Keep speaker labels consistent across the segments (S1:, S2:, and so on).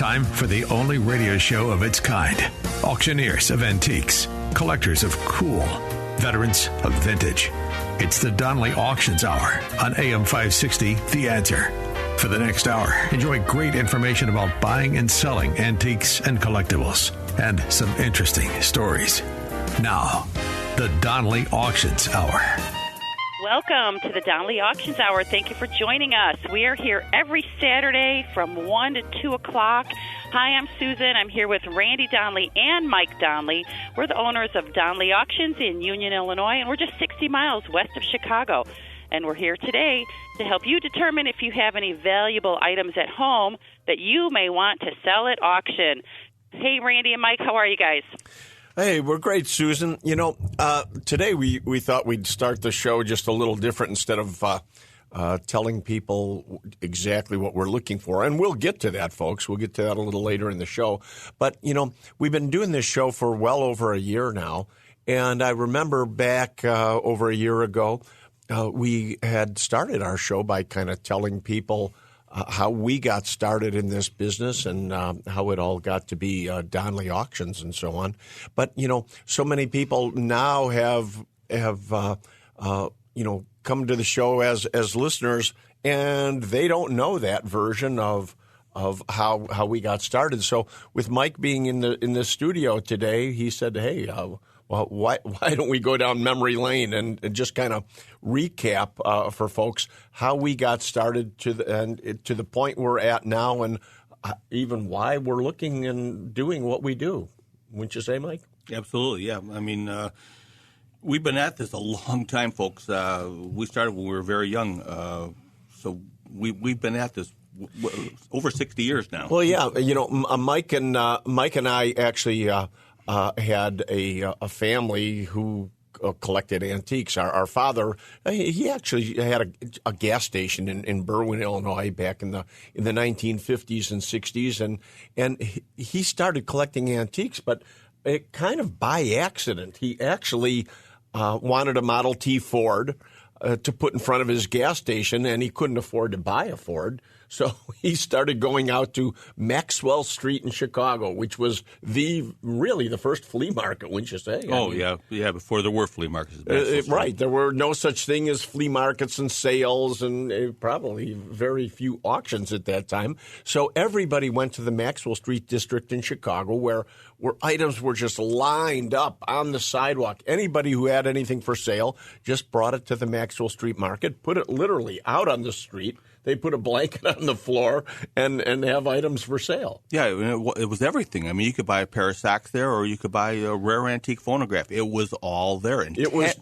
S1: Time for the only radio show of its kind. Auctioneers of antiques, collectors of cool, veterans of vintage. It's the Donnelly Auctions Hour on AM 560, The Answer. For the next hour, enjoy great information about buying and selling antiques and collectibles, and some interesting stories. Now, the Donnelly Auctions Hour.
S2: Welcome to the Donnelly Auctions Hour. Thank you for joining us. We are here every Saturday from 1 to 2 o'clock. Hi, I'm Susan. I'm here with Randy Donnelly and Mike Donnelly. We're the owners of Donnelly Auctions in Union, Illinois, and we're just 60 miles west of Chicago. And we're here today to help you determine if you have any valuable items at home that you may want to sell at auction. Hey, Randy and Mike, how are you guys?
S3: Hey, we're great, Susan. You know, today we thought we'd start the show just a little different instead of telling people exactly what we're looking for. And we'll get to that, folks. We'll get to that a little later in the show. But, you know, we've been doing this show for well over a year now. And I remember back over a year ago, we had started our show by kind of telling people how we got started in this business and how it all got to be Donnelly Auctions and so on. But, you know, so many people now have come to the show as listeners, and they don't know that version of how we got started. So with Mike being in the studio today, he said, hey, well, why don't we go down memory lane and just kind of recap for folks how we got started to the point we're at now, and even why we're looking and doing what we do. Wouldn't you say, Mike?
S4: Absolutely, yeah. I mean, we've been at this a long time, folks. We started when we were very young, so we've been at this over 60 years now.
S3: Well, yeah, you know, Mike and I actually had a family who collected antiques. Our father, he actually had a gas station in Berwyn, Illinois, back in the 1950s and 60s, and he started collecting antiques, but it kind of by accident. He actually wanted a Model T Ford to put in front of his gas station, and he couldn't afford to buy a Ford. So he started going out to Maxwell Street in Chicago, which was really the first flea market, wouldn't you say?
S4: Yeah, before there were flea markets.
S3: Right. There were no such thing as flea markets and sales, and probably very few auctions at that time. So everybody went to the Maxwell Street district in Chicago where items were just lined up on the sidewalk. Anybody who had anything for sale just brought it to the Maxwell Street market, put it literally out on the street. They put a blanket on the floor and have items for sale.
S4: Yeah, it was everything. I mean, you could buy a pair of socks there, or you could buy a rare antique phonograph. It was all there. And it was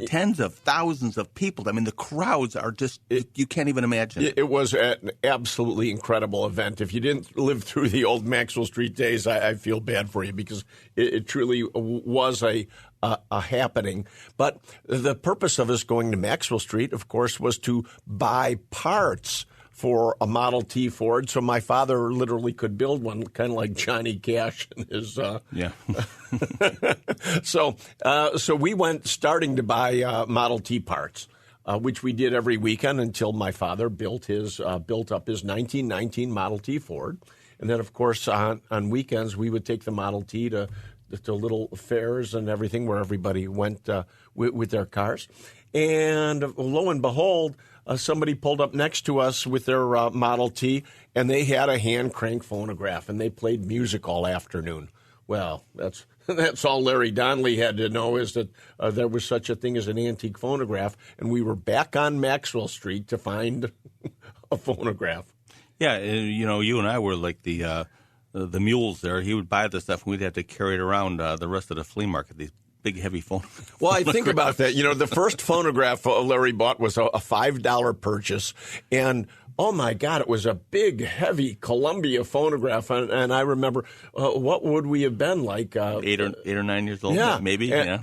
S4: tens of thousands of people. I mean, the crowds are just, you can't even imagine.
S3: It was an absolutely incredible event. If you didn't live through the old Maxwell Street days, I feel bad for you, because it truly was a happening. But the purpose of us going to Maxwell Street, of course, was to buy parts for a Model T Ford, so my father literally could build one, kind of like Johnny Cash and his.
S4: Yeah.
S3: So we went starting to buy Model T parts, which we did every weekend until my father built up his 1919 Model T Ford, and then of course on weekends we would take the Model T to little fairs and everything where everybody went with their cars. And lo and behold, somebody pulled up next to us with their Model T, and they had a hand crank phonograph, and they played music all afternoon. Well, that's all Larry Donnelly had to know, is that there was such a thing as an antique phonograph, and we were back on Maxwell Street to find a phonograph.
S4: Yeah, you know, you and I were like the mules there. He would buy the stuff, and we'd have to carry it around the rest of the flea market, these big, heavy phonographs.
S3: Well, I think about that. You know, the first phonograph Larry bought was a $5 purchase, and oh, my God, it was a big, heavy Columbia phonograph. And I remember, what would we have been like?
S4: 8 or 9 years old,
S3: yeah,
S4: maybe.
S3: And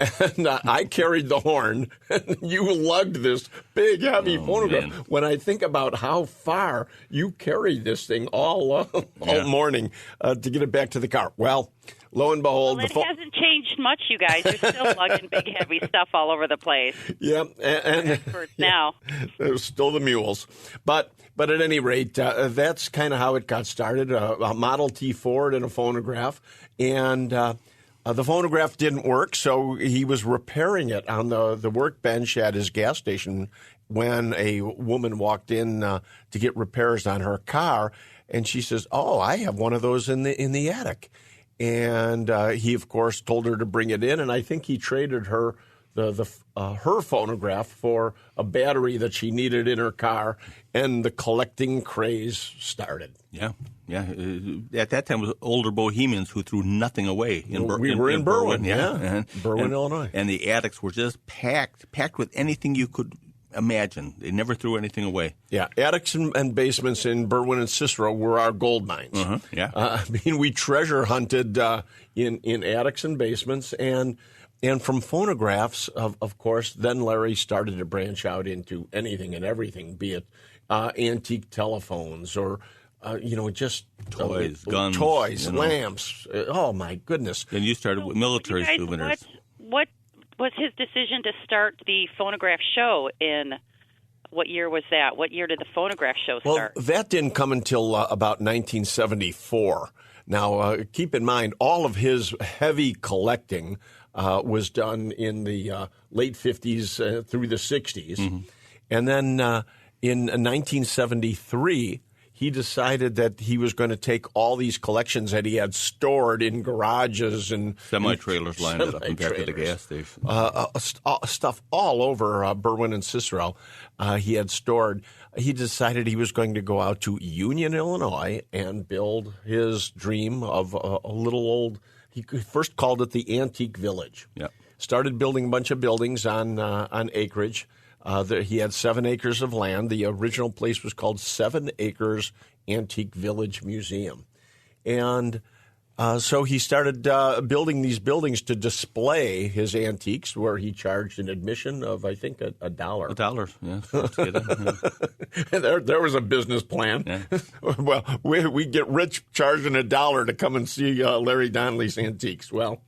S3: I carried the horn, and you lugged this big, heavy phonograph.
S4: Man.
S3: When I think about how far you carried this thing all morning to get it back to the car. Well, lo and behold,
S2: it hasn't changed much, you guys. You're still lugging big, heavy stuff all over the place.
S3: Yeah, and
S2: experts now.
S3: There's still the mules, but at any rate, that's kind of how it got started. A Model T Ford and a phonograph, and the phonograph didn't work, so he was repairing it on the workbench at his gas station when a woman walked in to get repairs on her car, and she says, "Oh, I have one of those in the attic." And he, of course, told her to bring it in, and I think he traded her her phonograph for a battery that she needed in her car, and the collecting craze started.
S4: Yeah. At that time, it was older bohemians who threw nothing away.
S3: We were in Berwyn, Berwyn, Illinois.
S4: And the attics were just packed with anything you could imagine. They never threw anything away.
S3: Yeah, attics and basements in Berwyn and Cicero were our gold mines.
S4: Yeah.
S3: We treasure hunted in attics and basements, and from phonographs, of course, then Larry started to branch out into anything and everything, be it antique telephones or just
S4: toys, guns,
S3: lamps. Oh my goodness!
S4: And you started with military souvenirs.
S2: What was his decision to start the phonograph show in? What year was that? What year did the phonograph show start?
S3: Well, that didn't come until about 1974. Now, keep in mind, all of his heavy collecting was done in the late 50s through the 60s. Mm-hmm. And then in 1973, he decided that he was going to take all these collections that he had stored in garages and
S4: semi-trailers lined up in back of the gas station.
S3: Stuff all over Berwyn and Cicero he had stored. He decided he was going to go out to Union, Illinois, and build his dream of a little old. He first called it the Antique Village.
S4: Yep.
S3: Started building a bunch of buildings on acreage. He had 7 acres of land. The original place was called 7 Acres Antique Village Museum. And so he started building these buildings to display his antiques, where he charged an admission of, I think, $1.
S4: $1, yeah.
S3: There was a business plan.
S4: Yeah.
S3: Well, we get rich charging $1 to come and see Larry Donnelly's antiques. Well,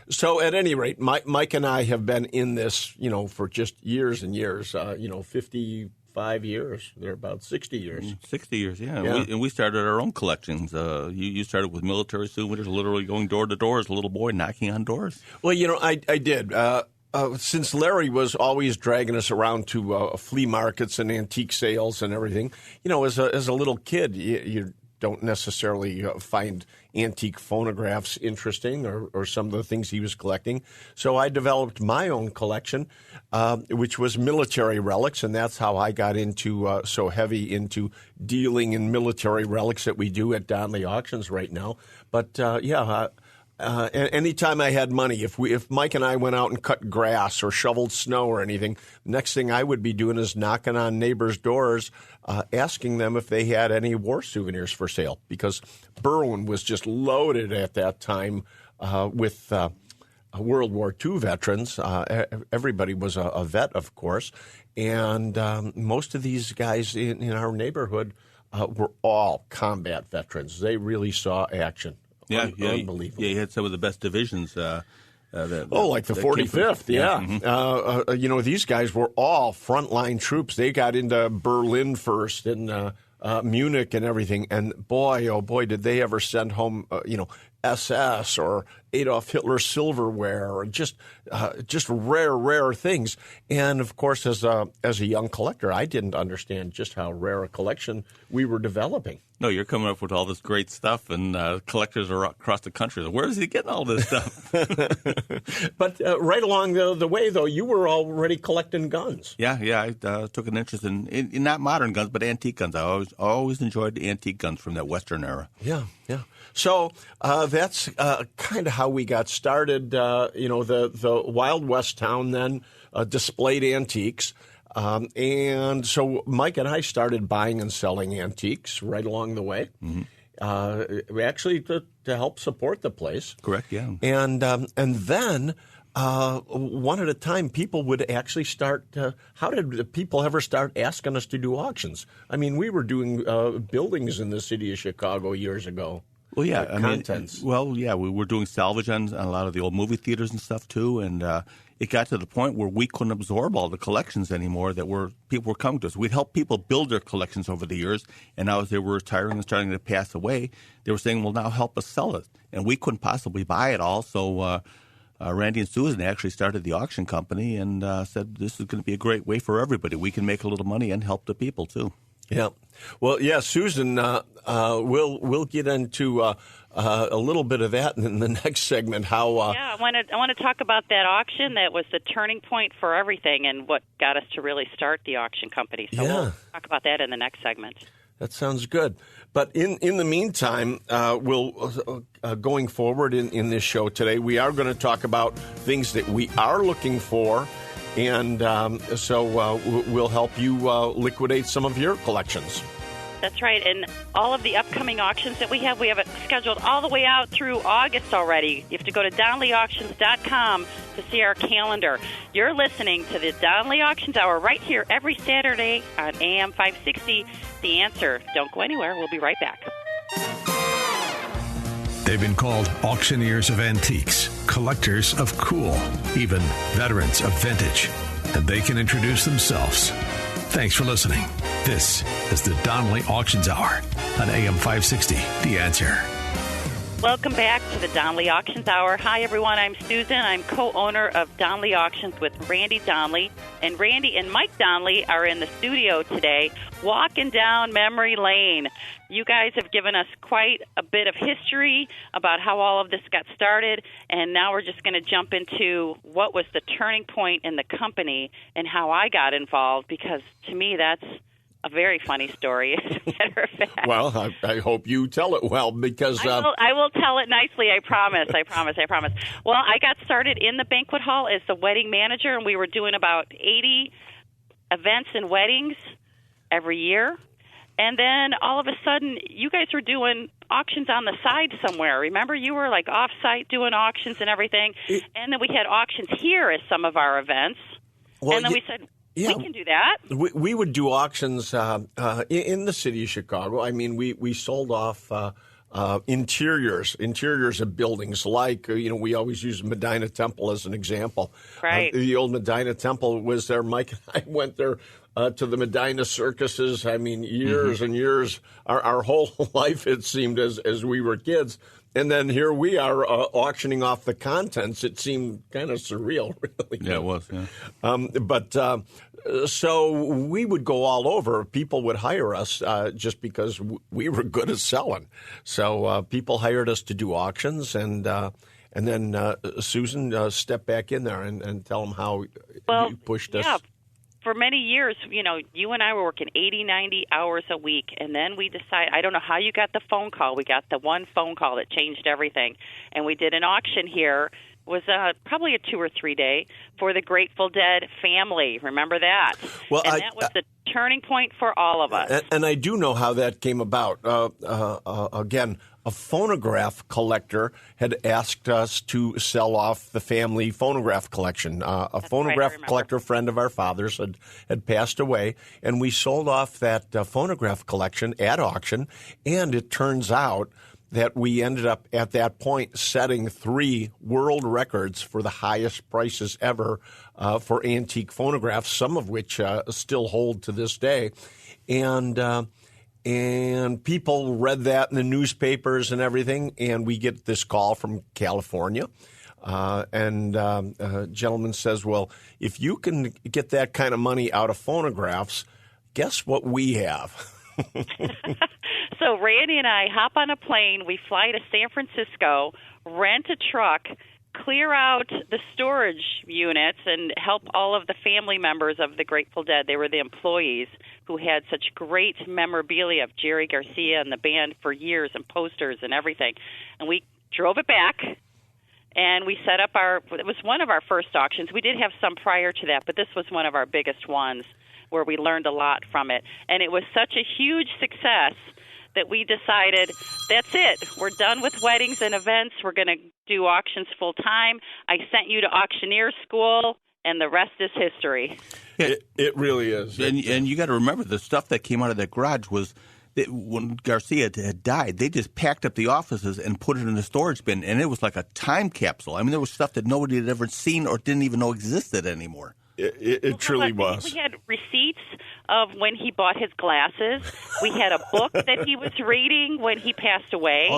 S3: so at any rate, Mike and I have been in this, for just years and years, 55 years. They're about 60 years.
S4: 60 years, yeah. And we started our own collections. You started with military souvenirs, literally going door to door as a little boy, knocking on doors.
S3: Well, I did. Since Larry was always dragging us around to flea markets and antique sales and everything, as a little kid, you don't necessarily find antique phonographs interesting or some of the things he was collecting. So I developed my own collection, which was military relics, and that's how I got into so heavy into dealing in military relics that we do at Donnelly Auctions right now. But anytime I had money, if Mike and I went out and cut grass or shoveled snow or anything, next thing I would be doing is knocking on neighbors' doors, asking them if they had any war souvenirs for sale, because Berwyn was just loaded at that time with World War II veterans. Everybody was a vet, of course, and most of these guys in our neighborhood were all combat veterans. They really saw action.
S4: Yeah,
S3: unbelievable.
S4: Yeah, you had some of the best divisions.
S3: Like the 45th, yeah. Mm-hmm. These guys were all frontline troops. They got into Berlin first and Munich and everything. And boy, oh boy, did they ever send home, SS or Adolf Hitler silverware, or just rare things. And of course, as a young collector, I didn't understand just how rare a collection we were developing.
S4: No, you're coming up with all this great stuff, and collectors are across the country. Where is he getting all this stuff?
S3: But right along the way, though, you were already collecting guns.
S4: Yeah. I took an interest in not modern guns, but antique guns. I always enjoyed the antique guns from that Western era.
S3: Yeah. So that's kind of how we got started. The Wild West town then displayed antiques. And so Mike and I started buying and selling antiques right along the way. Mm-hmm. Actually to help support the place.
S4: Correct, yeah.
S3: And then one at a time, people would actually start. How did people ever start asking us to do auctions? I mean, we were doing buildings in the city of Chicago years ago.
S4: Well, yeah,
S3: contents.
S4: We were doing salvage on a lot of the old movie theaters and stuff too, and it got to the point where we couldn't absorb all the collections anymore people were coming to us. We'd helped people build their collections over the years, and now as they were retiring and starting to pass away, they were saying, well, now help us sell it. And we couldn't possibly buy it all, so Randy and Susan actually started the auction company and said this is going to be a great way for everybody. We can make a little money and help the people too.
S3: Yeah. Well, yeah, Susan, we'll get into a little bit of that in the next segment. How?
S2: I want to talk about that auction that was the turning point for everything and what got us to really start the auction company. So we'll talk about that in the next segment.
S3: That sounds good. But in the meantime, we'll going forward in this show today, we are going to talk about things that we are looking for. And so we'll help you liquidate some of your collections.
S2: That's right. And all of the upcoming auctions that we have it scheduled all the way out through August already. You have to go to DonnellyAuctions.com to see our calendar. You're listening to the Donnelly Auctions Hour right here every Saturday on AM 560. The Answer. Don't go anywhere. We'll be right back.
S1: They've been called auctioneers of antiques, collectors of cool, even veterans of vintage. And they can introduce themselves. Thanks for listening. This is the Donnelly Auctions Hour on AM 560, The Answer.
S2: Welcome back to the Donnelly Auctions Hour. Hi, everyone. I'm Susan. I'm co-owner of Donnelly Auctions with Randy Donnelly. And Randy and Mike Donnelly are in the studio today walking down memory lane. You guys have given us quite a bit of history about how all of this got started, and now we're just going to jump into what was the turning point in the company and how I got involved, because to me that's a very funny story, as a matter of fact.
S3: Well, I hope you tell it well, because
S2: I will tell it nicely. I promise. Well, I got started in the banquet hall as the wedding manager, and we were doing about 80 events and weddings every year. And then all of a sudden, you guys were doing auctions on the side somewhere. Remember, you were like off-site doing auctions and everything. And then we had auctions here as some of our events. Well, and then we said, we can do that.
S3: We would do auctions in the city of Chicago. I mean, we sold off interiors of buildings, like, we always use Medina Temple as an example.
S2: Right.
S3: The old Medina Temple was there. Mike and I went there to the Medina circuses. I mean, years and years, our whole life, it seemed, as we were kids. And then here we are auctioning off the contents. It seemed kind of surreal, really.
S4: Yeah, it was, yeah.
S3: So we would go all over. People would hire us just because we were good at selling. So people hired us to do auctions, and then Susan stepped back in there and tell them how you pushed us.
S2: Yeah. For many years, you and I were working 80, 90 hours a week, and then we decided, I don't know how you got the phone call. We got the one phone call that changed everything, and we did an auction here. It was probably a 2 or 3 day for the Grateful Dead family. Remember that? Well, that was the turning point for all of us.
S3: And I do know how that came about. Again, a phonograph collector had asked us to sell off the family phonograph collection. A phonograph collector friend of our father's had passed away, and we sold off that phonograph collection at auction, and it turns out that we ended up at that point setting 3 world records for the highest prices ever for antique phonographs, some of which still hold to this day. And people read that in the newspapers and everything, and we get this call from California. And a gentleman says, well, if you can get that kind of money out of phonographs, guess what we have?
S2: So Randy and I hop on a plane. We fly to San Francisco, rent a truck, clear out the storage units, and help all of the family members of the Grateful Dead. They were the employees who had such great memorabilia of Jerry Garcia and the band for years, and posters and everything. And we drove it back, and we set up it was one of our first auctions. We did have some prior to that, but this was one of our biggest ones where we learned a lot from it. And it was such a huge success that we decided, that's it. We're done with weddings and events. We're going to do auctions full time. I sent you to auctioneer school, and the rest is history.
S3: It really is.
S4: And you got to remember, the stuff that came out of that garage was, when Garcia had died, they just packed up the offices and put it in a storage bin, and it was like a time capsule. I mean, there was stuff that nobody had ever seen or didn't even know existed anymore.
S3: It truly was.
S2: We had receipts of when he bought his glasses. We had a book that he was reading when he passed away.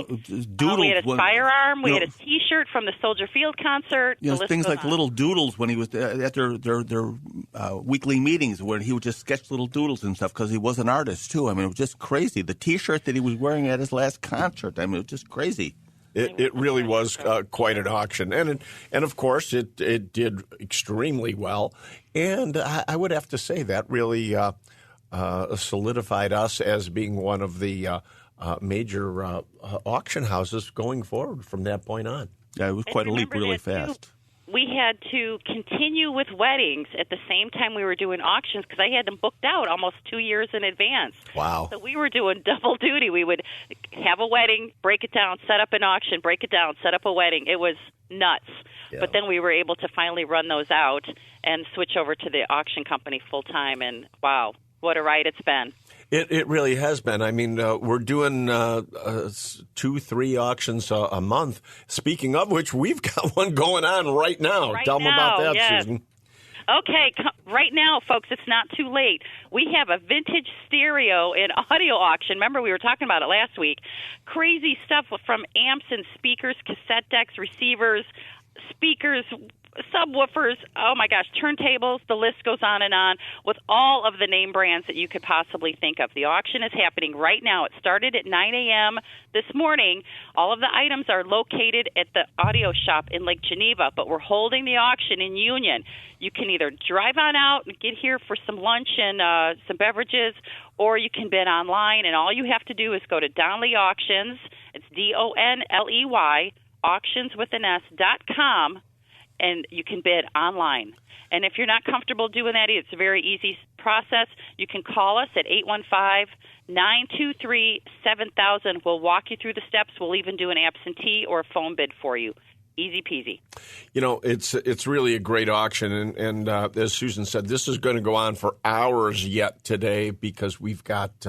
S4: Doodles.
S2: We had a firearm. We had a T-shirt from the Soldier Field concert.
S4: Things like little doodles when he was at their weekly meetings, where he would just sketch little doodles and stuff because he was an artist too. I mean, it was just crazy. The T-shirt that he was wearing at his last concert. I mean, it was just crazy.
S3: It really was quite an auction, and of course it did extremely well. And I would have to say that really solidified us as being one of the major auction houses going forward from that point on.
S4: Yeah, it was quite a leap really fast.
S2: We had to continue with weddings at the same time we were doing auctions because I had them booked out almost 2 years in advance.
S3: Wow.
S2: So we were doing double duty. We would have a wedding, break it down, set up an auction, break it down, set up a wedding. It was nuts. Yeah. But then we were able to finally run those out and switch over to the auction company full time. And wow, what a ride it's been.
S3: It really has been. I mean, we're doing 2-3 auctions a month. Speaking of which, we've got one going on right now. Tell them about that, yes. Susan.
S2: Okay, right now, folks, it's not too late. We have a vintage stereo and audio auction. Remember, we were talking about it last week. Crazy stuff from amps and speakers, cassette decks, receivers, speakers, subwoofers, oh my gosh, turntables, the list goes on, with all of the name brands that you could possibly think of. The auction is happening right now. It started at 9 a.m. this morning. All of the items are located at the audio shop in Lake Geneva, but we're holding the auction in Union. You can either drive on out and get here for some lunch and some beverages, or you can bid online, and all you have to do is go to Donley Auctions. It's DONLEY, auctionswithans.com, and you can bid online. And if you're not comfortable doing that, it's a very easy process. You can call us at 815-923-7000. We'll walk you through the steps. We'll even do an absentee or a phone bid for you. Easy peasy.
S3: You know, it's really a great auction. And as Susan said, this is going to go on for hours yet today because we've got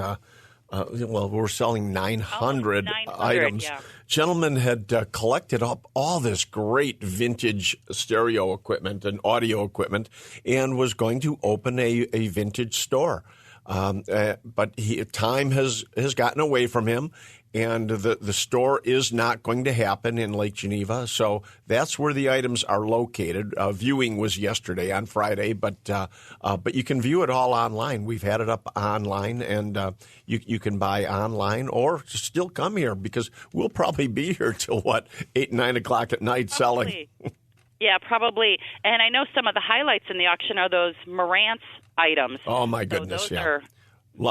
S3: we're selling 900 items.
S2: Yeah.
S3: Gentlemen had collected up all this great vintage stereo equipment and audio equipment and was going to open a vintage store. But time has gotten away from him, and the store is not going to happen in Lake Geneva. So that's where the items are located. Viewing was yesterday on Friday, but you can view it all online. We've had it up online, and you can buy online or still come here because we'll probably be here till 8, 9 o'clock at night selling.
S2: Yeah, probably. And I know some of the highlights in the auction are those Marantz items.
S3: Oh my goodness!
S2: So those are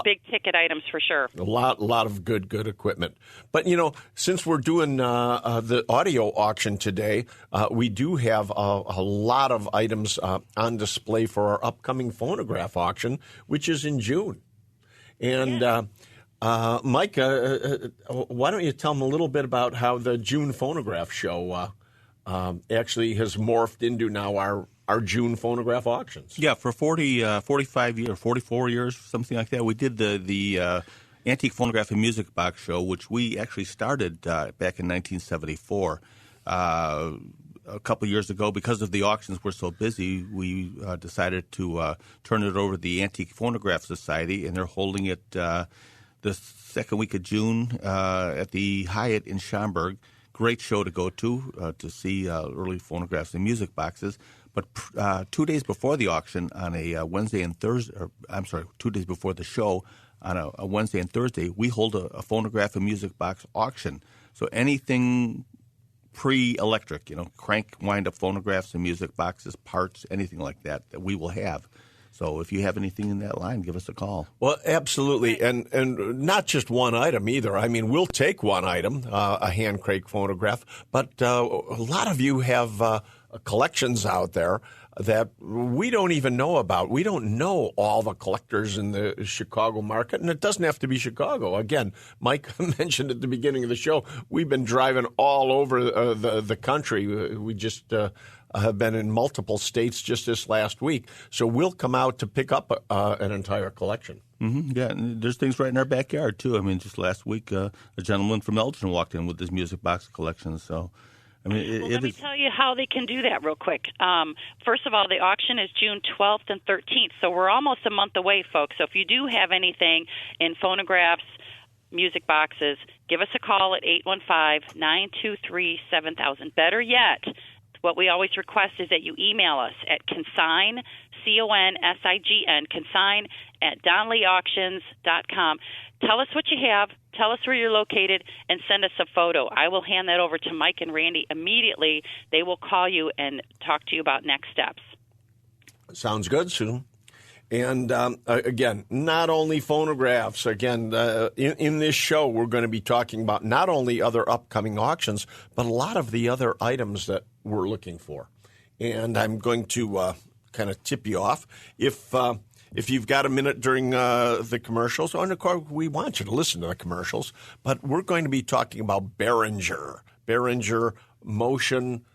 S2: big ticket items for sure.
S3: A lot of good equipment. But you know, since we're doing the audio auction today, we do have a lot of items on display for our upcoming phonograph auction, which is in June. And Mike, why don't you tell them a little bit about how the June phonograph show actually has morphed into now our June phonograph auctions.
S4: Yeah, for 45 years, 44 years, something like that, we did the Antique Phonograph and Music Box Show, which we actually started back in 1974. A couple years ago, because of the auctions were so busy, we decided to turn it over to the Antique Phonograph Society, and they're holding it the second week of June at the Hyatt in Schaumburg. Great show to go to see early phonographs and music boxes. But 2 days before the auction on a Wednesday and Thursday, 2 days before the show on a Wednesday and Thursday, we hold a phonograph and music box auction. So anything pre-electric, crank wind-up phonographs and music boxes, parts, anything like that we will have. So if you have anything in that line, give us a call.
S3: Well, absolutely. And not just one item either. I mean, we'll take one item, a hand crank phonograph, but a lot of you have collections out there. that we don't even know about. We don't know all the collectors in the Chicago market, and it doesn't have to be Chicago. Again, Mike mentioned at the beginning of the show, we've been driving all over the country. We just have been in multiple states just this last week. So we'll come out to pick up an entire collection.
S4: Mm-hmm. Yeah, and there's things right in our backyard, too. I mean, just last week, a gentleman from Elgin walked in with his music box collection. So, I mean,
S2: let me tell you how they can do that real quick. First of all, the auction is June 12th and 13th, so we're almost a month away, folks. So if you do have anything in phonographs, music boxes, give us a call at 815-923-7000. Better yet, what we always request is that you email us at consign, C-O-N-S-I-G-N, consign at DonleyAuctions.com. Tell us what you have, tell us where you're located, and send us a photo. I will hand that over to Mike and Randy immediately. They will call you and talk to you about next steps.
S3: Sounds good, Sue. And again, not only phonographs. Again, in this show, we're going to be talking about not only other upcoming auctions, but a lot of the other items that we're looking for. And I'm going to kind of tip you off. If you've got a minute during the commercials, and of course, we want you to listen to the commercials, but we're going to be talking about Behringer motion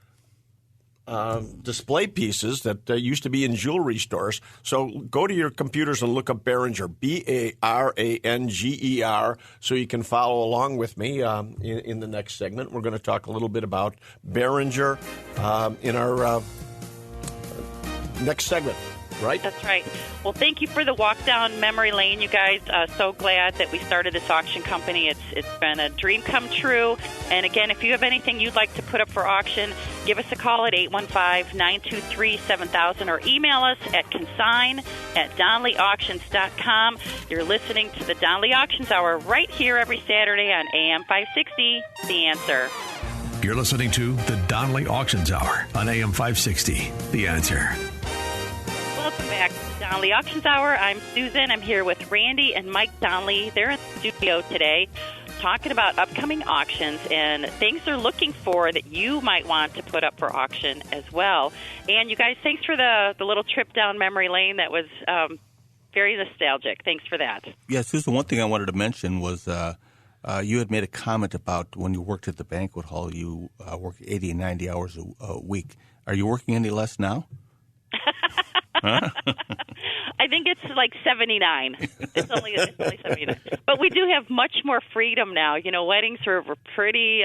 S3: display pieces that used to be in jewelry stores. So go to your computers and look up Behringer, B-A-R-A-N-G-E-R, so you can follow along with me in the next segment. We're going to talk a little bit about Behringer in our next segment. Right?
S2: That's right. Well, thank you for the walk down memory lane, you guys. So glad that we started this auction company. It's been a dream come true. And again, if you have anything you'd like to put up for auction, give us a call at 815-923-7000 or email us at consign at DonleyAuctions.com. You're listening to the Donley Auctions Hour right here every Saturday on AM 560, The Answer.
S1: You're listening to the Donley Auctions Hour on AM 560, The Answer.
S2: Welcome back to the Donley Auctions Hour. I'm Susan. I'm here with Randy and Mike Donley. They're in the studio today talking about upcoming auctions and things they're looking for that you might want to put up for auction as well. And you guys, thanks for the little trip down memory lane. That was very nostalgic. Thanks for that.
S4: Yeah, Susan, one thing I wanted to mention was you had made a comment about when you worked at the banquet hall, you worked 80 and 90 hours a week. Are you working any less now?
S2: I think it's like 79. It's only 79. But we do have much more freedom now. You know, weddings were pretty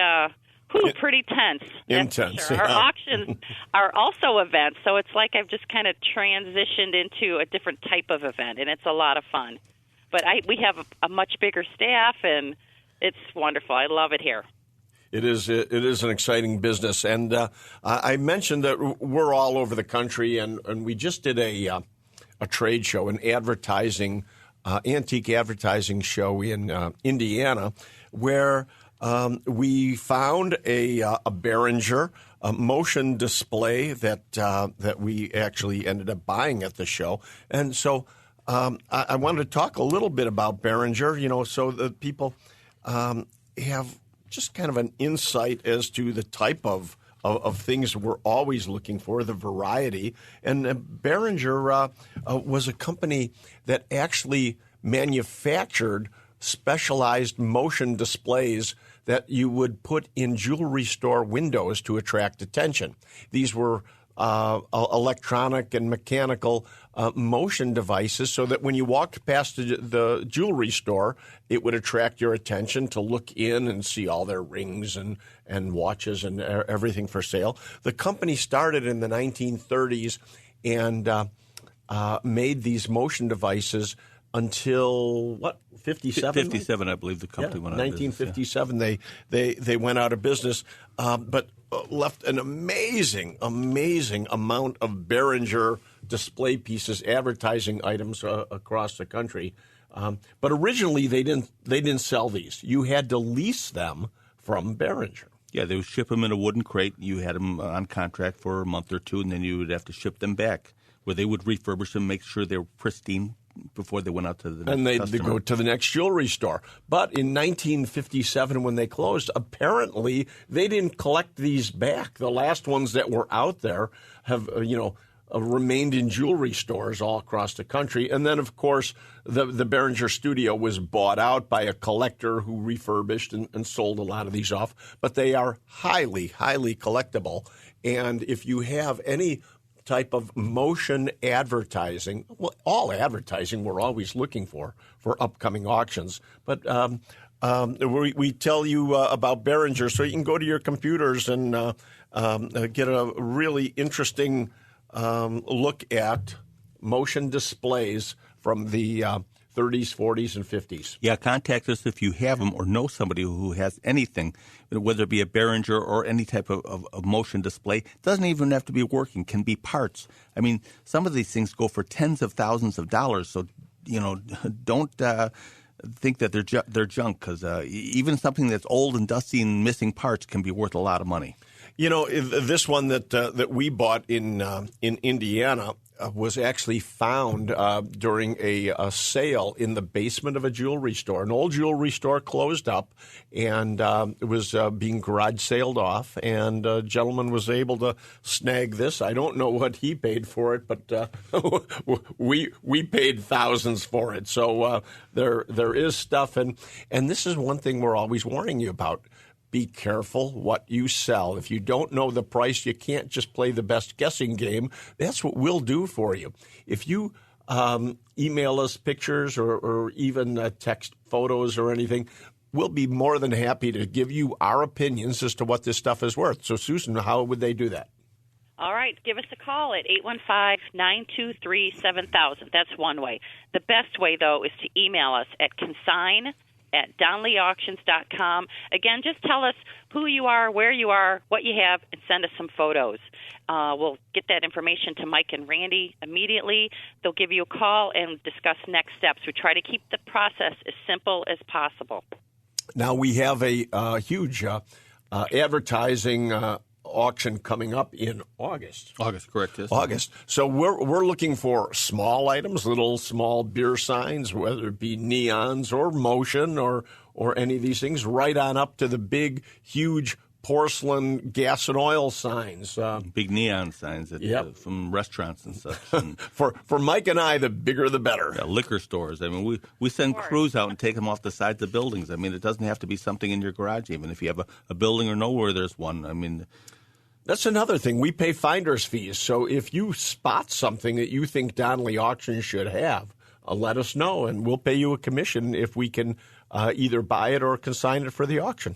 S2: pretty tense.
S3: Intense.
S2: Sure.
S3: Yeah.
S2: Our auctions are also events, so it's like I've just kind of transitioned into a different type of event, and it's a lot of fun. But we have a much bigger staff, and it's wonderful. I love it here.
S3: It is an exciting business, and I mentioned that we're all over the country, and we just did a trade show, an advertising, antique advertising show in Indiana, where we found a Behringer motion display that we actually ended up buying at the show, and so I wanted to talk a little bit about Behringer, you know, so that people have just kind of an insight as to the type of things we're always looking for, the variety. And Behringer was a company that actually manufactured specialized motion displays that you would put in jewelry store windows to attract attention. These were electronic and mechanical motion devices so that when you walked past the jewelry store, it would attract your attention to look in and see all their rings and watches and everything for sale. The company started in the 1930s and made these motion devices until, 57?
S4: 57, I believe the company went out of business.
S3: 1957, they went out of business, but left an amazing amount of Behringer display pieces, advertising items across the country. But originally, they didn't sell these. You had to lease them from Behringer.
S4: Yeah, they would ship them in a wooden crate. You had them on contract for a month or two, and then you would have to ship them back, where they would refurbish them, make sure they were pristine before they went out to the next customer.
S3: And they'd go to the next jewelry store. But in 1957, when they closed, apparently they didn't collect these back. The last ones that were out there have, remained in jewelry stores all across the country. And then, of course, the Behringer studio was bought out by a collector who refurbished and sold a lot of these off. But they are highly, highly collectible. And if you have any type of motion advertising, well, all advertising we're always looking for upcoming auctions. But we tell you about Behringer, so you can go to your computers and get a really interesting look at motion displays from the 30s, 40s, and 50s.
S4: Yeah, contact us if you have them or know somebody who has anything, whether it be a Behringer or any type of motion display. It doesn't even have to be working, can be parts. I mean, some of these things go for tens of thousands of dollars, so, don't think that they're junk, because even something that's old and dusty and missing parts can be worth a lot of money.
S3: This one that we bought in Indiana was actually found during a sale in the basement of a jewelry store. An old jewelry store closed up, and it was being garage saled off, and a gentleman was able to snag this. I don't know what he paid for it, but we paid thousands for it. So there is stuff, and this is one thing we're always warning you about. Be careful what you sell. If you don't know the price, you can't just play the best guessing game. That's what we'll do for you. If you email us pictures or even text photos or anything, we'll be more than happy to give you our opinions as to what this stuff is worth. So, Susan, how would they do that?
S2: All right, give us a call at 815-923-7000. That's one way. The best way, though, is to email us at consign@DonleyAuctions.com. Again, just tell us who you are, where you are, what you have, and send us some photos. We'll get that information to Mike and Randy immediately. They'll give you a call and discuss next steps. We try to keep the process as simple as possible.
S3: Now, we have a huge advertising auction coming up in August.
S4: August, correct. Yes.
S3: August. So we're looking for small items, little small beer signs, whether it be neons or motion or any of these things, right on up to the big, huge porcelain gas and oil signs.
S4: Big neon signs from restaurants and such. And
S3: for Mike and I, the bigger the better.
S4: Yeah, liquor stores. I mean, we send crews out and take them off the sides of buildings. I mean, it doesn't have to be something in your garage, even if you have a building or nowhere there's one. I mean,
S3: that's another thing. We pay finder's fees. So if you spot something that you think Donnelly Auctions should have, let us know, and we'll pay you a commission if we can either buy it or consign it for the auction.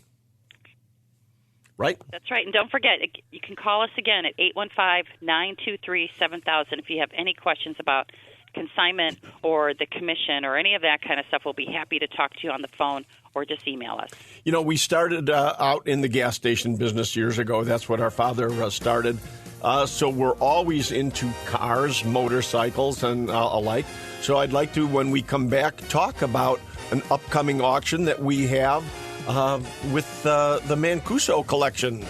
S3: Right?
S2: That's right. And don't forget, you can call us again at 815-923-7000 if you have any questions about consignment or the commission or any of that kind of stuff. We'll be happy to talk to you on the phone or just email us.
S3: We started out in the gas station business years ago. That's what our father started. So we're always into cars, motorcycles, and alike. So I'd like to, when we come back, talk about an upcoming auction that we have with the Mancuso collection.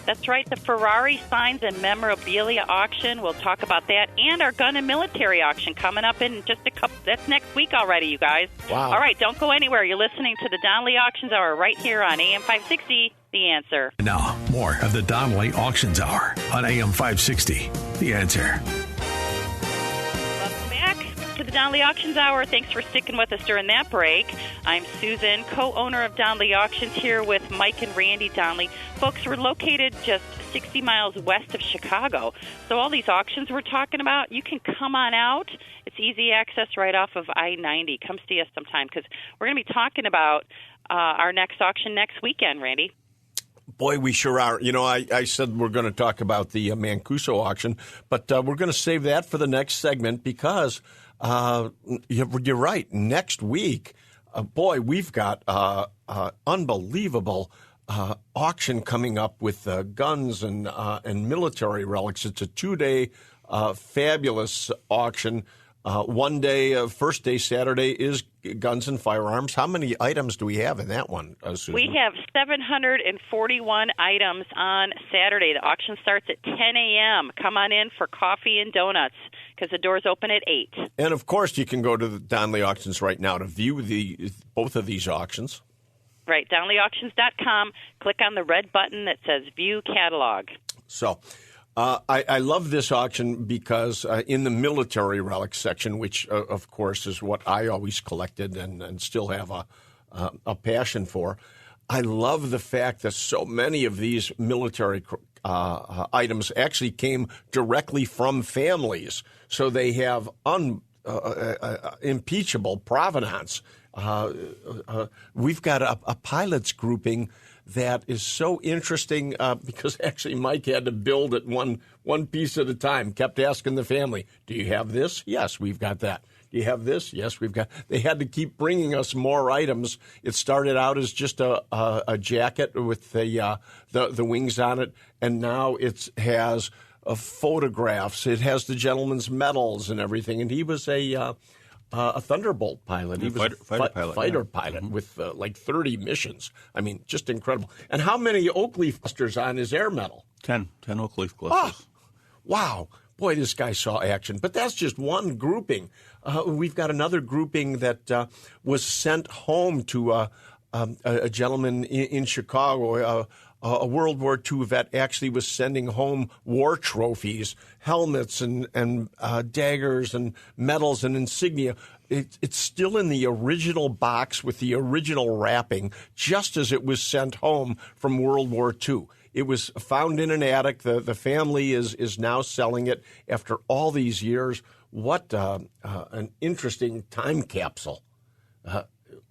S2: That's right, the Ferrari signs and memorabilia auction. We'll talk about that, and our gun and military auction coming up in just a couple. That's next week already, you guys.
S3: Wow!
S2: All right, don't go anywhere. You're listening to the Donnelly Auctions Hour right here on AM 560. The Answer.
S1: Now, more of the Donnelly Auctions Hour on AM 560. The Answer.
S2: Welcome back to the Donnelly Auctions Hour. Thanks for sticking with us during that break. I'm Susan, co-owner of Donnelly Auctions, here with Mike and Randy Donnelly. Folks, we're located just 60 miles west of Chicago. So all these auctions we're talking about, you can come on out. It's easy access right off of I-90. Come see us sometime, because we're going to be talking about our next auction next weekend, Randy.
S3: Boy, we sure are. I said we're going to talk about the Mancuso auction, but we're going to save that for the next segment because you're right. Next week, we've got unbelievable auction coming up with guns and military relics. It's a 2-day fabulous auction. One day, first day, Saturday, is guns and firearms. How many items do we have in that one, Susan?
S2: We have 741 items on Saturday. The auction starts at 10 a.m. Come on in for coffee and donuts because the doors open at 8.
S3: And, of course, you can go to the Donnelly Auctions right now to view both of these auctions.
S2: Right, DonnellyAuctions.com. Click on the red button that says View Catalog.
S3: So I love this auction because in the military relics section, which, of course, is what I always collected and still have a passion for, I love the fact that so many of these military items actually came directly from families, so they have impeachable provenance. We've got a pilots grouping that is so interesting because actually Mike had to build it one piece at a time, kept asking the family, do you have this? Yes, we've got that. Do you have this? Yes, we've got. They had to keep bringing us more items. It started out as just a jacket with the wings on it, and now it has photographs. It has the gentleman's medals and everything. And he was a Thunderbolt pilot. He was a fighter pilot with like 30 missions. I mean, just incredible. And how many Oakleaf clusters on his air medal?
S4: 10 Oakleaf clusters.
S3: Oh, wow. Boy, this guy saw action. But that's just one grouping. We've got another grouping that was sent home to a gentleman in Chicago, a World War II vet, actually was sending home war trophies, helmets and daggers and medals and insignia. It's still in the original box with the original wrapping, just as it was sent home from World War II. It was found in an attic. The family is now selling it after all these years. What an interesting time capsule.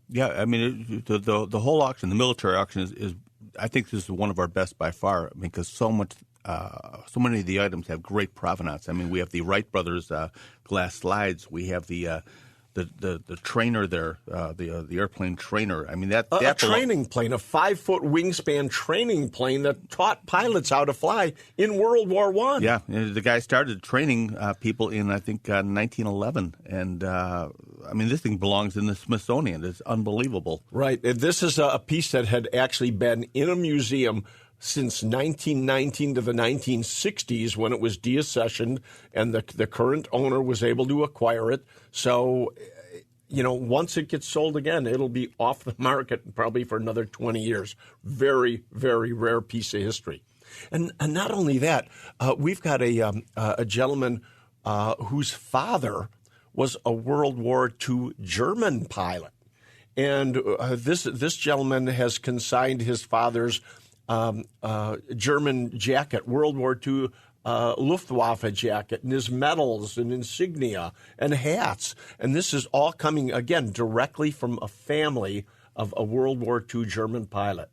S4: Yeah, I mean, the whole auction, the military auction, is I think this is one of our best by far, because so many of the items have great provenance. I mean, we have the Wright brothers glass slides. We have the trainer there, the airplane trainer. I mean, that
S3: training plane, a 5-foot wingspan training plane that taught pilots how to fly in World War I.
S4: Yeah, the guy started training people in, I think, 1911. And, I mean, this thing belongs in the Smithsonian. It's unbelievable.
S3: Right. This is a piece that had actually been in a museum since 1919 to the 1960s, when it was deaccessioned and the current owner was able to acquire it. So, once it gets sold again, it'll be off the market probably for another 20 years. Very, very rare piece of history. And not only that, we've got a gentleman whose father was a World War II German pilot. And this gentleman has consigned his father's German jacket, World War II Luftwaffe jacket, and his medals and insignia and hats. And this is all coming, again, directly from a family of a World War II German pilot.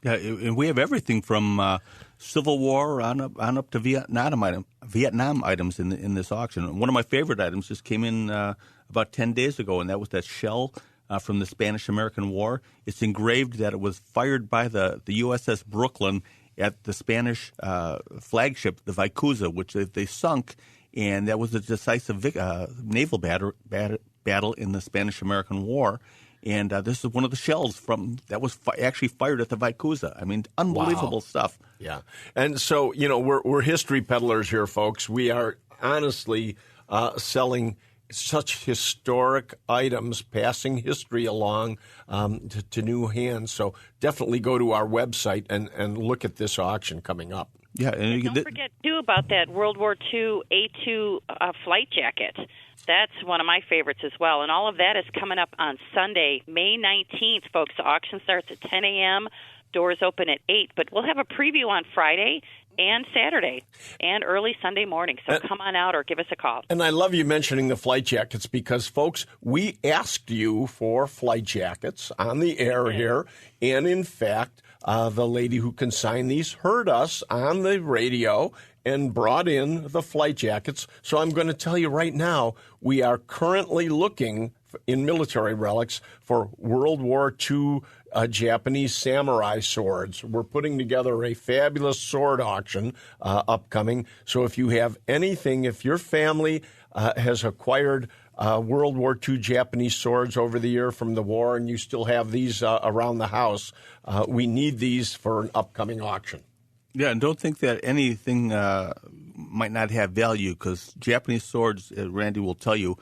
S4: Yeah, and we have everything from Civil War on up to Vietnam items in this auction. One of my favorite items just came in about 10 days ago, and that was that shell from the Spanish-American War. It's engraved that it was fired by the USS Brooklyn at the Spanish flagship, the Vicuña, which they sunk, and that was a decisive naval battle in the Spanish-American War. And this is one of the shells that was actually fired at the Vicuña. I mean, unbelievable stuff.
S3: Yeah, and so we're history peddlers here, folks. We are honestly selling such historic items, passing history along to new hands. So definitely go to our website and look at this auction coming up.
S4: Yeah, and
S2: don't forget, too, about that World War II A2 flight jacket. That's one of my favorites as well. And all of that is coming up on Sunday, May 19th, folks. The auction starts at 10 a.m., doors open at 8. But we'll have a preview on Friday and Saturday and early Sunday morning. So come on out or give us a call.
S3: And I love you mentioning the flight jackets because, folks, we asked you for flight jackets on the air here. And, in fact, the lady who consigned these heard us on the radio and brought in the flight jackets. So I'm going to tell you right now, we are currently looking in military relics for World War II Japanese samurai swords. We're putting together a fabulous sword auction upcoming. So if you have anything, if your family has acquired World War II Japanese swords over the year from the war and you still have these around the house, we need these for an upcoming auction.
S4: Yeah, and don't think that anything might not have value, because Japanese swords, Randy will tell you,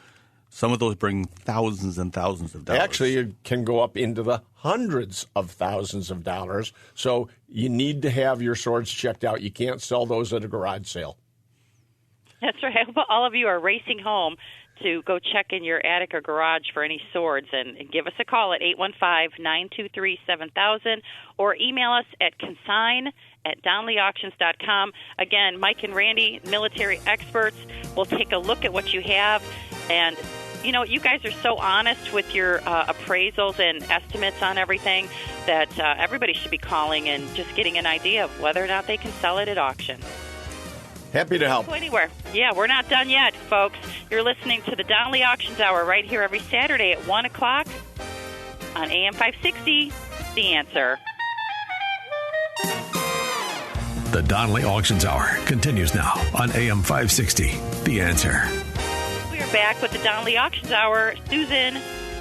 S4: Some of those bring thousands and thousands of dollars.
S3: Actually, it can go up into the hundreds of thousands of dollars. So you need to have your swords checked out. You can't sell those at a garage sale.
S2: That's right. I hope all of you are racing home to go check in your attic or garage for any swords, and give us a call at 815-923-7000 or email us at consign@DonleyAuctions.com. Again, Mike and Randy, military experts, will take a look at what you have. And, you know, you guys are so honest with your appraisals and estimates on everything that everybody should be calling and just getting an idea of whether or not they can sell it at auction.
S3: Happy to help.
S2: Go anywhere. Yeah, we're not done yet, folks. You're listening to the Donnelly Auctions Hour right here every Saturday at 1 o'clock on AM 560, The Answer.
S1: The Donnelly Auctions Hour continues now on AM 560, The Answer.
S2: We are back with the Donnelly Auctions Hour. Susan,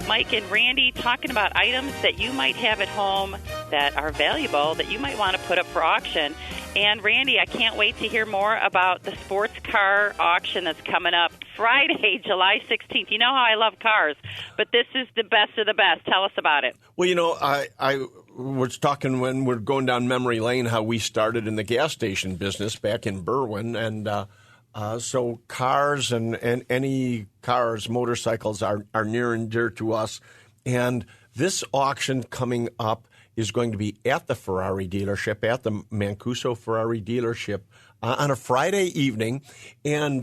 S2: Mike, and Randy talking about items that you might have at home that are valuable that you might want to put up for auction. And Randy, I can't wait to hear more about the sports car auction that's coming up Friday, July 16th. You know how I love cars, but this is the best of the best. Tell us about it.
S3: Well, you know, I was talking when we're going down memory lane how we started in the gas station business back in Berwyn, and so cars and any cars, motorcycles are near and dear to us. And this auction coming up is going to be at the Ferrari dealership, at the Mancuso Ferrari dealership on a Friday evening. And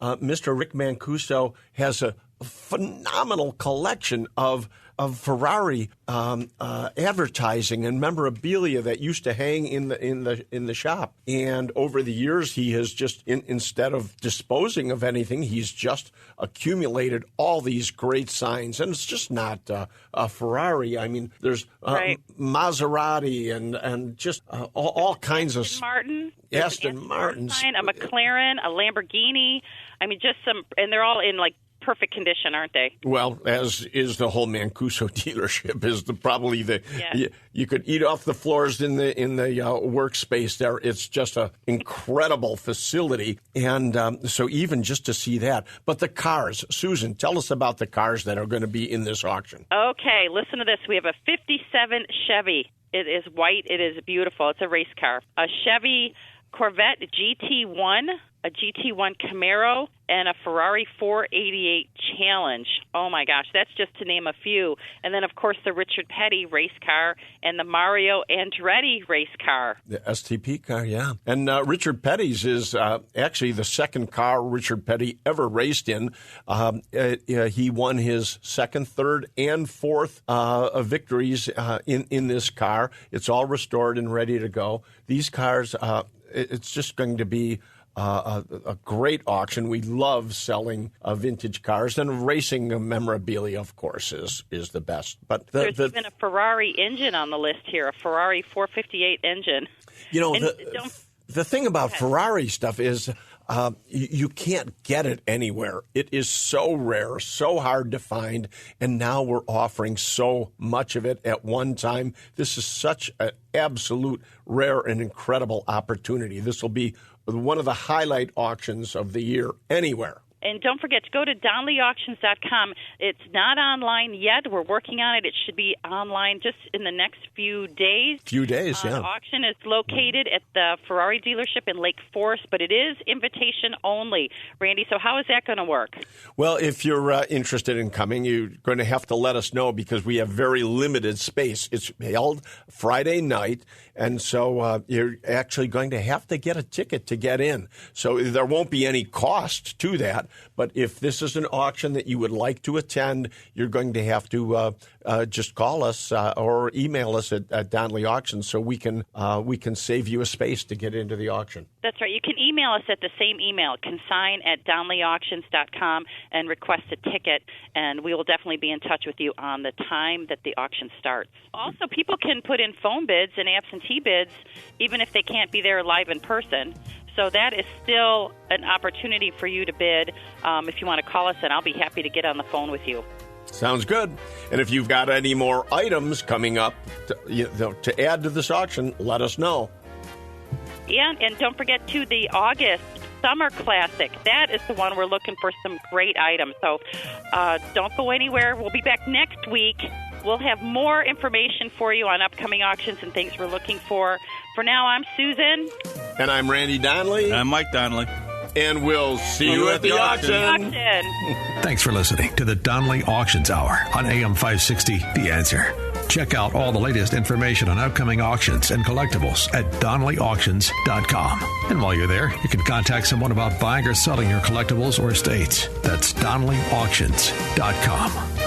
S3: Mr. Rick Mancuso has a phenomenal collection of Ferrari advertising and memorabilia that used to hang in the shop. And over the years, he has just instead of disposing of anything, he's just accumulated all these great signs. And it's just not a Ferrari. I mean, there's Maserati and just all kinds of Aston Martin,
S2: a McLaren, a Lamborghini. I mean, just some, and they're all in like perfect condition, aren't they?
S3: Well, as is the whole Mancuso dealership. You could eat off the floors in the workspace there. It's just an incredible facility, and so even just to see that. But the cars, Susan, tell us about the cars that are going to be in this auction.
S2: Okay, listen to this. We have a '57 Chevy. It is white. It is beautiful. It's a race car. A Chevy Corvette GT1, a GT1 Camaro, and a Ferrari 488 Challenge. Oh, my gosh, that's just to name a few. And then, of course, the Richard Petty race car and the Mario Andretti race car.
S3: The STP car, yeah. And Richard Petty's is actually the second car Richard Petty ever raced in. He won his second, third, and fourth victories in this car. It's all restored and ready to go. These cars, it's just going to be a great auction. We love selling vintage cars, and racing memorabilia, of course, is the best. But
S2: there's even a Ferrari engine on the list here, a Ferrari 458 engine.
S3: You know, the thing about Ferrari stuff is you can't get it anywhere. It is so rare, so hard to find, and now we're offering so much of it at one time. This is such an absolute rare and incredible opportunity. This will be one of the highlight auctions of the year anywhere.
S2: And don't forget to go to DonnellyAuctions.com. It's not online yet. We're working on it. It should be online just in the next few days.
S3: Yeah.
S2: The auction is located at the Ferrari dealership in Lake Forest, but it is invitation only. Randy, so how is that going to work?
S3: Well, if you're interested in coming, you're going to have to let us know because we have very limited space. It's held Friday night, and so you're actually going to have to get a ticket to get in. So there won't be any cost to that. But if this is an auction that you would like to attend, you're going to have to just call us or email us at Donnelly Auctions so we can save you a space to get into the auction.
S2: That's right. You can email us at the same email, consign@DonnellyAuctions.com, and request a ticket, and we will definitely be in touch with you on the time that the auction starts. Also, people can put in phone bids and absentee bids even if they can't be there live in person. So that is still an opportunity for you to bid. If you want to call us, and I'll be happy to get on the phone with you.
S3: Sounds good. And if you've got any more items coming up to add to this auction, let us know.
S2: Yeah, and don't forget, too, the August Summer Classic. That is the one we're looking for some great items. So don't go anywhere. We'll be back next week. We'll have more information for you on upcoming auctions and things we're looking for. For now, I'm Susan.
S3: And I'm Randy Donnelly.
S4: And I'm Mike Donnelly.
S3: And we'll see you at the auction.
S1: Thanks for listening to the Donnelly Auctions Hour on AM 560, The Answer. Check out all the latest information on upcoming auctions and collectibles at DonnellyAuctions.com. And while you're there, you can contact someone about buying or selling your collectibles or estates. That's DonnellyAuctions.com.